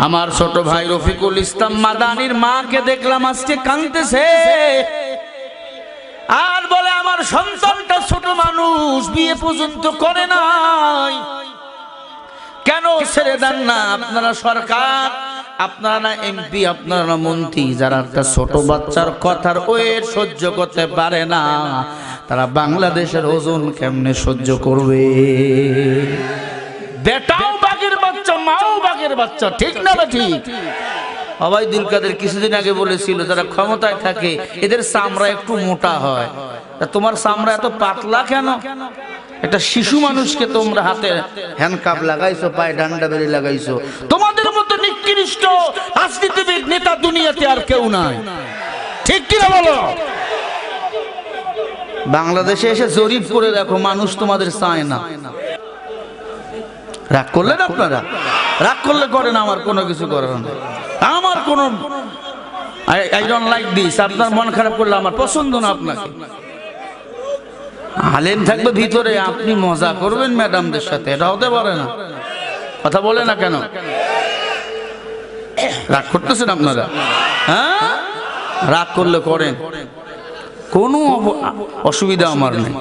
আমার ছোট ভাই রফিকুল ইসলাম মাদানির মাকে দেখলাম আজকে কাঁদতেছে আর বলে আমার সন্তানটা ছোট মানুষ, বিয়ে পর্যন্ত করে নাই, কেন ছেড়ে দেন না আপনারা? সরকার, আপনারা না এমপি, আপনারা না মন্ত্রী, যারা একটা ছোট বাচ্চার কথার ওয়েট সহ্য করতে পারে না, তারা বাংলাদেশের ওজন কেমনে সহ্য করবে? বেটাও বাঘের বাচ্চা, মাও বাঘের বাচ্চা, ঠিক না? ঠিক। ওবায়দুল কাদের কিছুদিন আগে বলেছিল যারা ক্ষমতায় থাকে এদের চামড়া একটু মোটা হয়, তা তোমার চামড়া এত পাতলা কেন? একটা শিশু মানুষকে তোমরা হাতে হ্যান্ডকাপ লাগাইছো, পায়ে ডান্ডা বেরি লাগাইছো। তোমাদের মতো নিকৃষ্ট রাজনীতিবিদ নেতা দুনিয়াতে আর কেউ নাই, ঠিক কিনা বলো? বাংলাদেশে এসে জরিপ করে দেখো, মানুষ তোমাদের চায় না। রাগ করলেন আপনারা? রাগ করলে করেন, আমার কোনো কিছু করার না, আমার কোনো আই ডোন্ট লাইক দিস। আপনার মন খারাপ করলে আমার পছন্দ না। আপনাকে আলেম থাকবে ভিতরে, আপনি মজা করবেন ম্যাডামদের সাথে, এটা হতে পারে না। কথা বলে না কেন? রাগ করতেছেন আপনারা? হ্যাঁ, রাগ করলে করেন, কোনো অসুবিধা আমার নেই।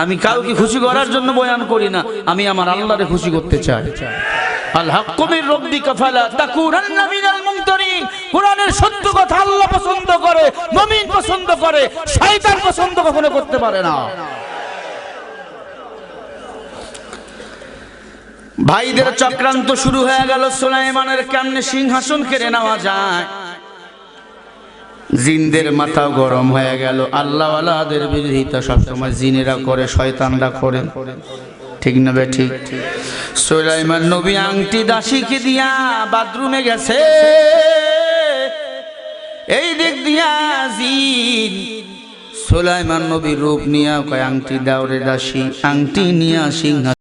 আমি কাউকে খুশি করার জন্য বয়ান করি না, আমি আমার আল্লাহরে খুশি করতে চাই। আল হাক্কু মির রাব্বিকা ফালা তাকুনান্না মিনাল মুমতারিন। কোরআনের সত্য কথা আল্লাহ পছন্দ করে, মুমিন পছন্দ করে, শয়তান পছন্দ কখনো করতে পারে না। ভাইদের চক্রান্ত শুরু হয়ে গেল, সুলাইমানের কেমনে সিংহাসন কেড়ে নেওয়া যায়। জিনদের মাথা গরম হয়ে গেল। আল্লাহওয়ালাদের বিরোধিতা সবসময় জিনেরা করে, শয়তানরা করে, ঠিক না বে ঠিক? সুলাইমান নবী আংটি দাসীকে দিয়া বাথরুমে গেছে, এই দিক দিয়া জিন সুলাইমান নবী রূপ নিয়া কয় আংটি দাও রে দাসী, আংটি নিয়া সিংহাসন